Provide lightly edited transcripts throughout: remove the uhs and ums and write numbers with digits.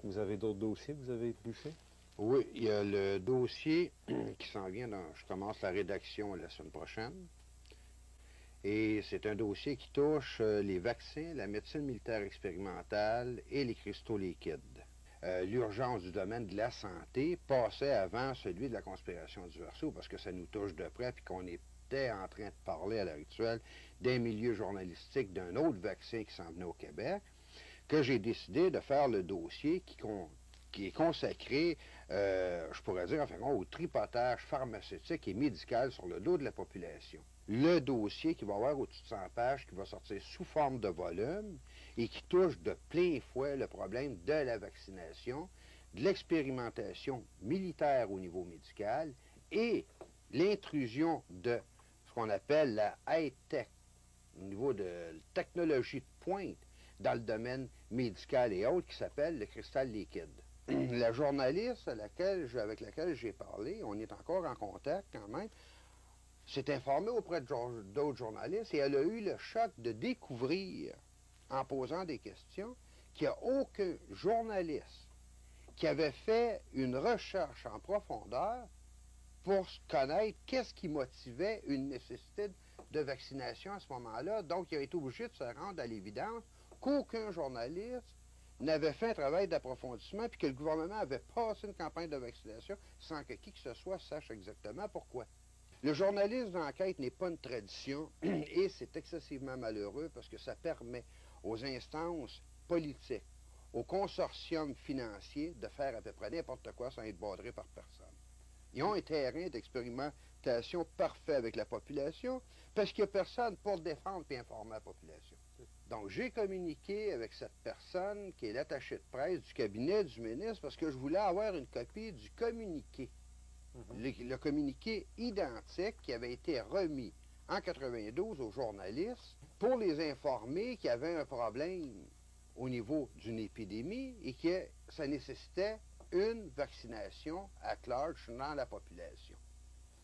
Vous avez d'autres dossiers que vous avez épluchés? Oui, il y a le dossier qui s'en vient. Je commence la rédaction la semaine prochaine. Et c'est un dossier qui touche les vaccins, la médecine militaire expérimentale et les cristaux liquides. L'urgence du domaine de la santé passait avant celui de la conspiration du Verseau parce que ça nous touche de près puis qu'on était en train de parler à l'heure actuelle d'un milieu journalistique d'un autre vaccin qui s'en venait au Québec, que j'ai décidé de faire le dossier qui est consacré, je pourrais dire, enfin, au tripotage pharmaceutique et médical sur le dos de la population. Le dossier qui va avoir au-dessus de 100 pages, qui va sortir sous forme de volume et qui touche de plein fouet le problème de la vaccination, de l'expérimentation militaire au niveau médical et l'intrusion de ce qu'on appelle la high-tech, au niveau de technologie de pointe, dans le domaine médical et autres, qui s'appelle le cristal liquide. La journaliste avec laquelle j'ai parlé, on est encore en contact quand même, s'est informée auprès d'autres journalistes et elle a eu le choc de découvrir, en posant des questions, qu'il n'y a aucun journaliste qui avait fait une recherche en profondeur pour connaître qu'est-ce qui motivait une nécessité de vaccination à ce moment-là. Donc, il a été obligé de se rendre à l'évidence qu'aucun journaliste n'avait fait un travail d'approfondissement puis que le gouvernement avait passé une campagne de vaccination sans que qui que ce soit sache exactement pourquoi. Le journalisme d'enquête n'est pas une tradition et c'est excessivement malheureux parce que ça permet aux instances politiques, aux consortiums financiers de faire à peu près n'importe quoi sans être badrés par personne. Ils ont un terrain d'expérimentation parfait avec la population parce qu'il n'y a personne pour défendre et informer la population. Donc, j'ai communiqué avec cette personne qui est l'attaché de presse du cabinet du ministre parce que je voulais avoir une copie du communiqué. Le communiqué identique qui avait été remis en 92 aux journalistes pour les informer qu'il y avait un problème au niveau d'une épidémie et que ça nécessitait une vaccination à large dans la population.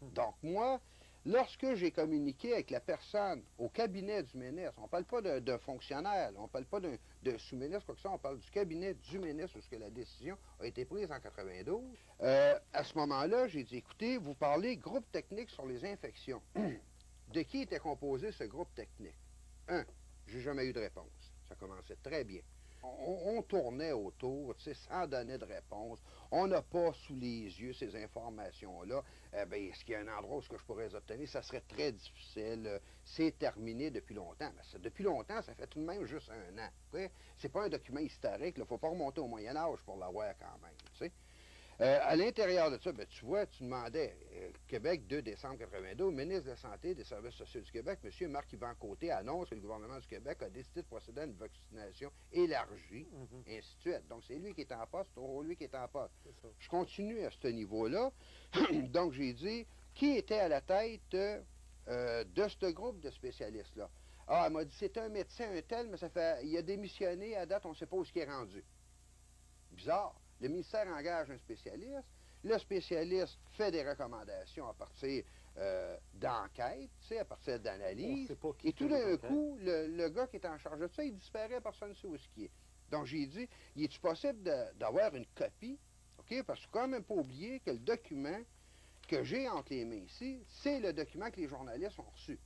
Donc moi, lorsque j'ai communiqué avec la personne au cabinet du ministre, on ne parle pas d'un fonctionnaire, on ne parle pas d'un sous-ministre, quoi que ça, on parle du cabinet du ministre où la décision a été prise en 92. À ce moment-là, j'ai dit, écoutez, vous parlez groupe technique sur les infections. De qui était composé ce groupe technique? J'ai jamais eu de réponse. Ça commençait très bien. On tournait autour, sans donner de réponse. On n'a pas sous les yeux ces informations-là. Est-ce qu'il y a un endroit où je pourrais les obtenir? Ça serait très difficile. C'est terminé depuis longtemps. Mais depuis longtemps, ça fait tout de même juste un an. Okay? C'est pas un document historique. Il ne faut pas remonter au Moyen-Âge pour l'avoir quand même. T'sais. À l'intérieur de ça, tu vois, tu demandais, Québec, 2 décembre 82, ministre de la Santé et des Services sociaux du Québec, M. Marc-Yvan Côté, annonce que le gouvernement du Québec a décidé de procéder à une vaccination élargie, ainsi de suite. Donc, c'est lui qui est en poste, c'est lui qui est en poste. Je continue à ce niveau-là. Donc, j'ai dit, qui était à la tête de ce groupe de spécialistes-là? Ah, elle m'a dit, c'est un médecin, un tel, mais il a démissionné, à date, on ne sait pas où il est rendu. Bizarre. Le ministère engage un spécialiste. Le spécialiste fait des recommandations à partir d'enquêtes, à partir d'analyses. Et tout d'un coup, le gars qui est en charge de ça, il disparaît, personne ne sait où il est. Donc, j'ai dit, est-il possible d'avoir une copie? OK? Parce qu'il ne faut quand même pas oublier que le document que j'ai entre les mains ici, c'est le document que les journalistes ont reçu.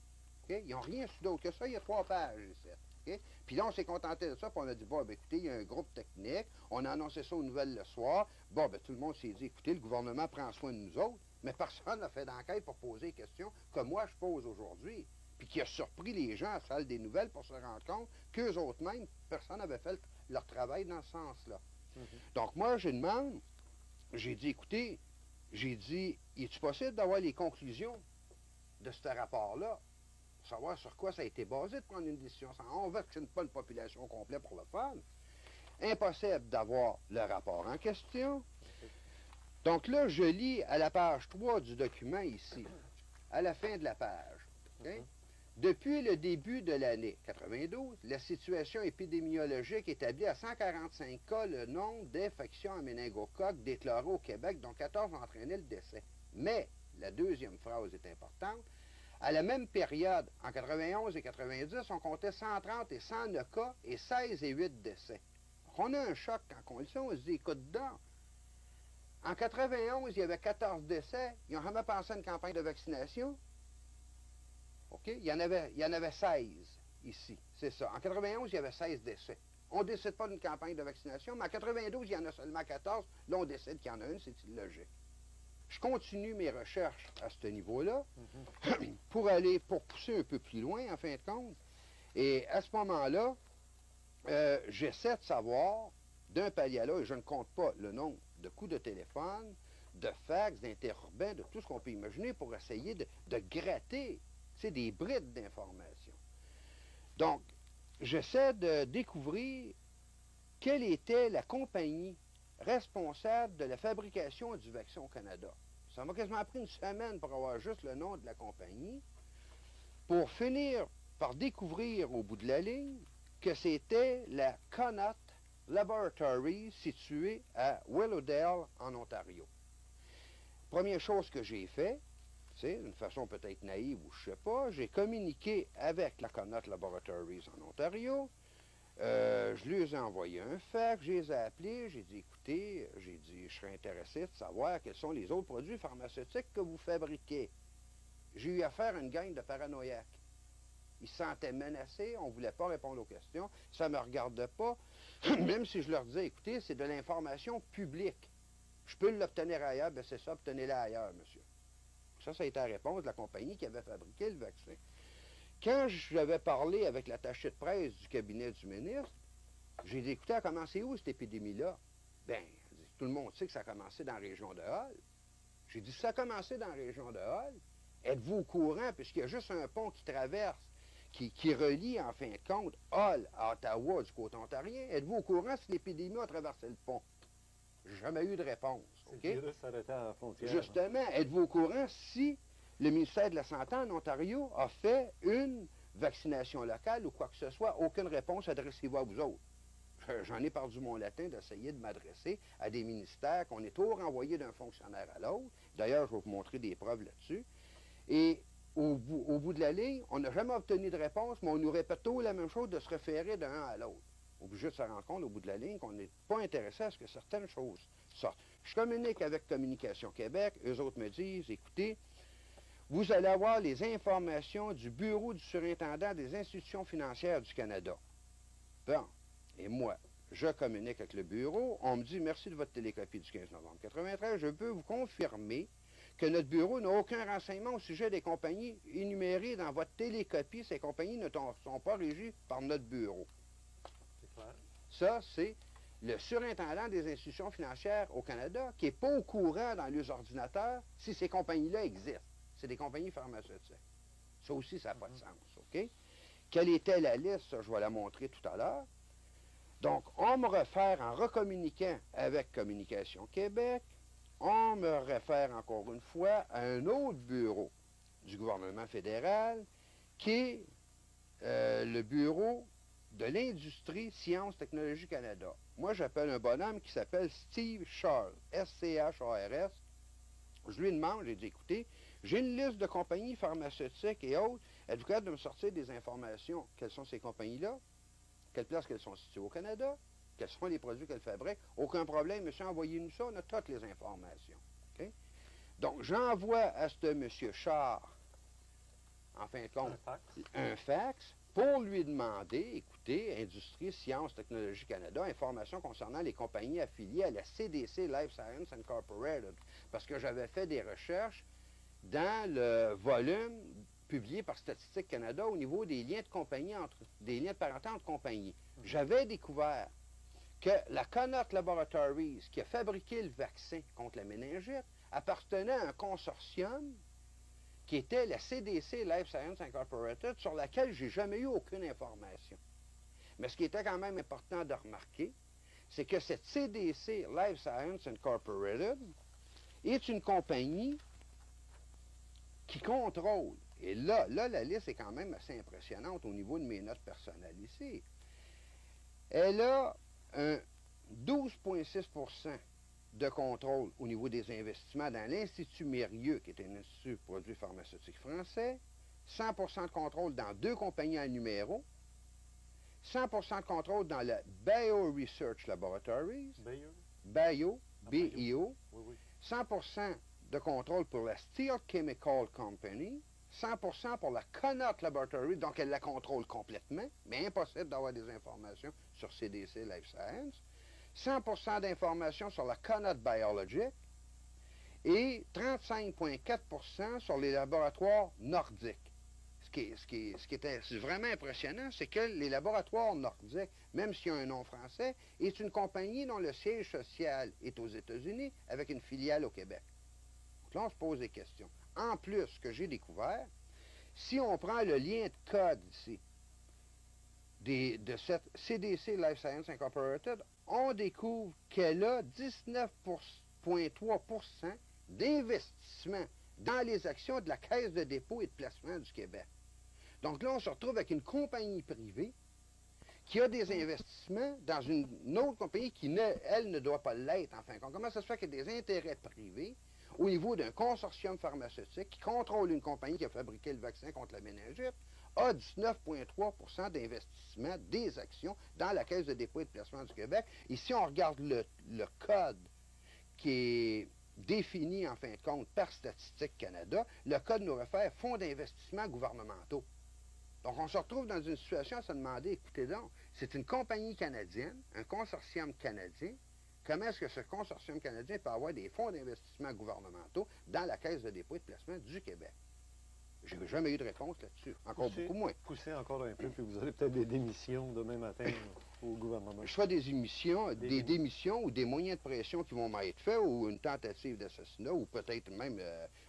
Okay? Ils n'ont rien su d'autre que ça. Il y a 3 pages ici. Okay? Puis là, on s'est contenté de ça, puis on a dit, bon, ben, écoutez, il y a un groupe technique, on a annoncé ça aux nouvelles le soir, bon, ben, tout le monde s'est dit, écoutez, le gouvernement prend soin de nous autres, mais personne n'a fait d'enquête pour poser des questions que moi, je pose aujourd'hui, puis qui a surpris les gens à la salle des nouvelles pour se rendre compte qu'eux autres mêmes, personne n'avait fait leur travail dans ce sens-là. Donc, moi, je demande, j'ai dit, écoutez, j'ai dit, est-il possible d'avoir les conclusions de ce rapport-là? Savoir sur quoi ça a été basé de prendre une décision. On ne vaccine pas une population complète pour le fun. Impossible d'avoir le rapport en question. Donc là, je lis à la page 3 du document ici, à la fin de la page. Okay? Depuis le début de l'année 92, la situation épidémiologique établit à 145 cas le nombre d'infections à méningocoque déclarées au Québec, dont 14 ont entraîné le décès. Mais, la deuxième phrase est importante, à la même période, en 91 et 90, on comptait 130 et 109 cas et 16 et 8 décès. Donc, on a un choc quand on le sait, on se dit, écoute donc, en 91, il y avait 14 décès, ils n'ont jamais pensé à une campagne de vaccination. OK? Il y en avait 16 ici, c'est ça. En 91, il y avait 16 décès. On ne décide pas d'une campagne de vaccination, mais en 92, il y en a seulement 14. Là, on décide qu'il y en a une, c'est illogique. Je continue mes recherches à ce niveau-là pour pousser un peu plus loin, en fin de compte. Et à ce moment-là, j'essaie de savoir, d'un palier à l'autre, et je ne compte pas le nombre de coups de téléphone, de fax, d'interurbains, de tout ce qu'on peut imaginer pour essayer de gratter, c'est des brides d'informations. Donc, j'essaie de découvrir quelle était la compagnie responsable de la fabrication du vaccin au Canada. Ça m'a quasiment pris une semaine pour avoir juste le nom de la compagnie, pour finir par découvrir au bout de la ligne que c'était la Connaught Laboratories située à Willowdale, en Ontario. Première chose que j'ai fait, c'est d'une façon peut-être naïve ou je ne sais pas, j'ai communiqué avec la Connaught Laboratories en Ontario. Je lui ai envoyé un fax, je les ai appelés, j'ai dit, écoutez, je serais intéressé de savoir quels sont les autres produits pharmaceutiques que vous fabriquez. J'ai eu affaire à une gang de paranoïaques. Ils se sentaient menacés, on ne voulait pas répondre aux questions, ça ne me regardait pas, même si je leur disais, écoutez, c'est de l'information publique. Je peux l'obtenir ailleurs, bien c'est ça, obtenez-la ailleurs, monsieur. Ça a été la réponse de la compagnie qui avait fabriqué le vaccin. Quand j'avais parlé avec l'attaché de presse du cabinet du ministre, j'ai dit, écoutez, a commencé où cette épidémie-là? Bien, tout le monde sait que ça a commencé dans la région de Hull. J'ai dit, ça a commencé dans la région de Hull. Êtes-vous au courant, puisqu'il y a juste un pont qui traverse, qui relie, en fin de compte, Hull à Ottawa du côté ontarien? Êtes-vous au courant si l'épidémie a traversé le pont? J'ai jamais eu de réponse. OK? Le virus s'arrêtait à la frontière. Justement, êtes-vous au courant si le ministère de la Santé en Ontario a fait une vaccination locale ou quoi que ce soit? Aucune réponse, adressez-vous à vous autres. J'en ai perdu mon latin d'essayer de m'adresser à des ministères qu'on est toujours renvoyé d'un fonctionnaire à l'autre. D'ailleurs, je vais vous montrer des preuves là-dessus. Et au bout de la ligne, on n'a jamais obtenu de réponse, mais on nous répète toujours la même chose de se référer d'un à l'autre. Obligé de se rendre compte au bout de la ligne qu'on n'est pas intéressé à ce que certaines choses sortent. Je communique avec Communication Québec, eux autres me disent, écoutez, vous allez avoir les informations du Bureau du surintendant des institutions financières du Canada. Bon, et moi, je communique avec le bureau, on me dit, merci de votre télécopie du 15 novembre 93, je peux vous confirmer que notre bureau n'a aucun renseignement au sujet des compagnies énumérées dans votre télécopie. Ces compagnies ne sont pas régies par notre bureau. Ça, c'est le surintendant des institutions financières au Canada qui n'est pas au courant dans les ordinateurs si ces compagnies-là existent. C'est des compagnies pharmaceutiques. Ça aussi, ça n'a pas de sens, OK? Quelle était la liste? Ça, je vais la montrer tout à l'heure. Donc, on me réfère en recommuniquant avec Communication Québec, on me réfère encore une fois à un autre bureau du gouvernement fédéral qui est le bureau de l'Industrie Sciences Technologies Canada. Moi, j'appelle un bonhomme qui s'appelle Steve Charles, S-C-H-A-R-S. Je lui demande, j'ai dit, écoutez, j'ai une liste de compagnies pharmaceutiques et autres. Êtes-vous capable de me sortir des informations? Quelles sont ces compagnies-là? Quelle place qu'elles sont situées au Canada? Quels sont les produits qu'elles fabriquent? Aucun problème, monsieur, envoyez-nous ça, on a toutes les informations. Okay? Donc, j'envoie à ce monsieur Char, en fin de compte, un fax pour lui demander, écoutez, Industrie, Sciences, Technologies Canada, informations concernant les compagnies affiliées à la CDC Life Sciences Incorporated, parce que j'avais fait des recherches dans le volume publié par Statistique Canada au niveau des liens de compagnie des liens de parenté entre compagnies. J'avais découvert que la Connaught Laboratories, qui a fabriqué le vaccin contre la méningite, appartenait à un consortium qui était la CDC Life Sciences Incorporated, sur laquelle j'ai jamais eu aucune information. Mais ce qui était quand même important de remarquer, c'est que cette CDC Life Sciences Incorporated est une compagnie qui contrôle. Et là, la liste est quand même assez impressionnante au niveau de mes notes personnelles ici. Elle a un 12,6% de contrôle au niveau des investissements dans l'Institut Mérieux, qui est un institut de produits pharmaceutiques français, 100% de contrôle dans 2 compagnies à numéro, 100% de contrôle dans le Bio Research Laboratories, Bayer? Bio, Bio. BIO, Oui, oui. 100% de contrôle pour la Steel Chemical Company, 100% pour la Connaught Laboratory, donc elle la contrôle complètement, mais impossible d'avoir des informations sur CDC Life Science, 100% d'informations sur la Connaught Biologic et 35,4% sur les laboratoires nordiques. Ce qui était vraiment impressionnant, c'est que les laboratoires nordiques, même s'il y a un nom français, est une compagnie dont le siège social est aux États-Unis avec une filiale au Québec. Donc là, on se pose des questions. En plus, ce que j'ai découvert, si on prend le lien de code ici de cette CDC Life Science Incorporated, on découvre qu'elle a 19,3% d'investissement dans les actions de la Caisse de dépôt et de placement du Québec. Donc là, on se retrouve avec une compagnie privée qui a des investissements dans une autre compagnie qui, elle, ne doit pas l'être, en fin de compte. Comment ça se fait qu'il y a des intérêts privés au niveau d'un consortium pharmaceutique qui contrôle une compagnie qui a fabriqué le vaccin contre la méningite, a 19,3% d'investissement des actions dans la Caisse de dépôt et de placement du Québec. Et si on regarde le code qui est défini, en fin de compte, par Statistique Canada, le code nous réfère fonds d'investissement gouvernementaux. Donc, on se retrouve dans une situation à se demander, écoutez donc, c'est une compagnie canadienne, un consortium canadien. Comment est-ce que ce consortium canadien peut avoir des fonds d'investissement gouvernementaux dans la Caisse de dépôt et de placement du Québec? Je n'ai jamais eu de réponse là-dessus. Encore beaucoup moins. Poussez encore un peu, puis vous aurez peut-être des démissions demain matin au gouvernement. Soit des émissions, des démissions ou des moyens de pression qui vont m'être faits ou une tentative d'assassinat ou peut-être même,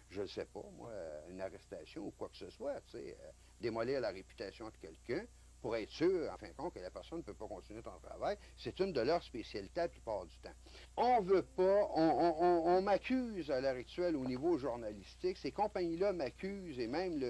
je ne sais pas, moi, une arrestation ou quoi que ce soit. Tu sais, démolir la réputation de quelqu'un pour être sûr, en fin de compte, que la personne ne peut pas continuer son travail. C'est une de leurs spécialités la plupart du temps. On veut pas, on m'accuse à l'heure actuelle au niveau journalistique, ces compagnies-là m'accusent et même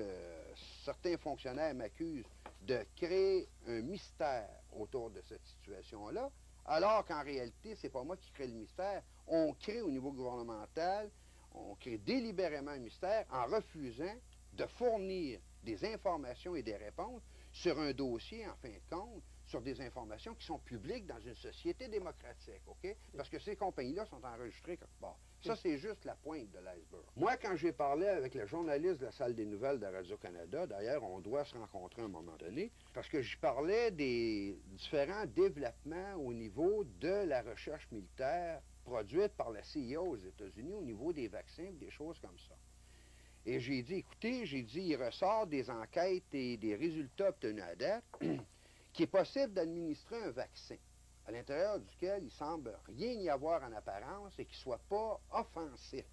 certains fonctionnaires m'accusent de créer un mystère autour de cette situation-là, alors qu'en réalité, c'est pas moi qui crée le mystère. On crée au niveau gouvernemental, on crée délibérément un mystère en refusant de fournir des informations et des réponses sur un dossier, en fin de compte, sur des informations qui sont publiques dans une société démocratique, OK? Parce que ces compagnies-là sont enregistrées quelque part. Ça, c'est juste la pointe de l'iceberg. Moi, quand j'ai parlé avec le journaliste de la salle des nouvelles de Radio-Canada, d'ailleurs, on doit se rencontrer à un moment donné, parce que je parlais des différents développements au niveau de la recherche militaire produite par la CIA aux États-Unis au niveau des vaccins, des choses comme ça. Et j'ai dit, écoutez, il ressort des enquêtes et des résultats obtenus à date qu'il est possible d'administrer un vaccin à l'intérieur duquel il semble rien y avoir en apparence et qui ne soit pas offensif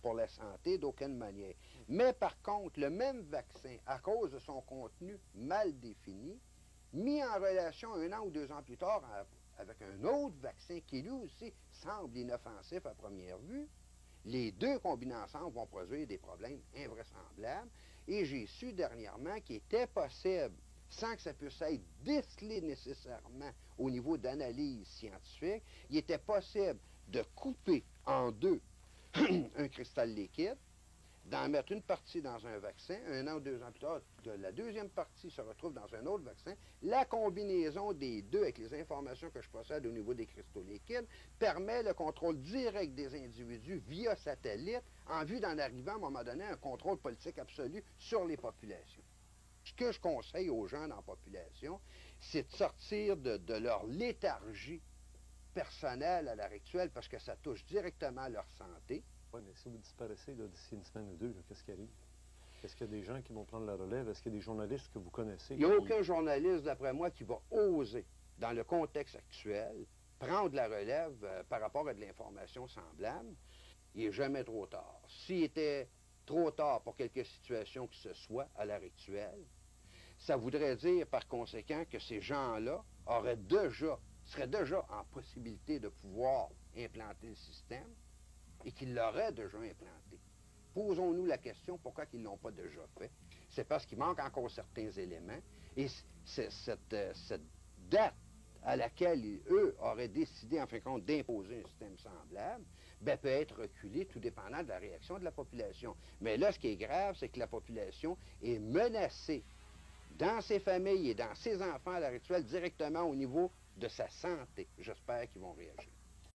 pour la santé d'aucune manière. Mais par contre, le même vaccin, à cause de son contenu mal défini, mis en relation 1 an ou 2 ans plus tard avec un autre vaccin qui lui aussi semble inoffensif à première vue, les deux combinés ensemble vont produire des problèmes invraisemblables. Et j'ai su dernièrement qu'il était possible, sans que ça puisse être décelé nécessairement au niveau d'analyse scientifique, il était possible de couper en deux un cristal liquide, d'en mettre une partie dans un vaccin, 1 an ou 2 ans plus tard, la deuxième partie se retrouve dans un autre vaccin. La combinaison des deux avec les informations que je possède au niveau des cristaux liquides permet le contrôle direct des individus via satellite en vue d'en arriver à un moment donné à un contrôle politique absolu sur les populations. Ce que je conseille aux gens dans la population, c'est de sortir de leur léthargie personnelle à l'heure actuelle parce que ça touche directement à leur santé. Oui, mais si vous disparaissez d'ici une semaine ou deux, qu'est-ce qui arrive? Est-ce qu'il y a des gens qui vont prendre la relève? Est-ce qu'il y a des journalistes que vous connaissez? Il n'y a aucun journaliste, d'après moi, qui va oser, dans le contexte actuel, prendre la relève par rapport à de l'information semblable. Il n'est jamais trop tard. S'il était trop tard pour quelque situation que ce soit à l'heure actuelle, ça voudrait dire par conséquent que ces gens-là seraient déjà en possibilité de pouvoir implanter le système et qu'ils l'auraient déjà implanté. Posons-nous la question pourquoi ils ne l'ont pas déjà fait. C'est parce qu'il manque encore certains éléments et cette date à laquelle eux auraient décidé, en fin de compte, d'imposer un système semblable, ben, peut être reculée tout dépendant de la réaction de la population. Mais là, ce qui est grave, c'est que la population est menacée dans ses familles et dans ses enfants à l'heure actuelle, directement au niveau de sa santé. J'espère qu'ils vont réagir.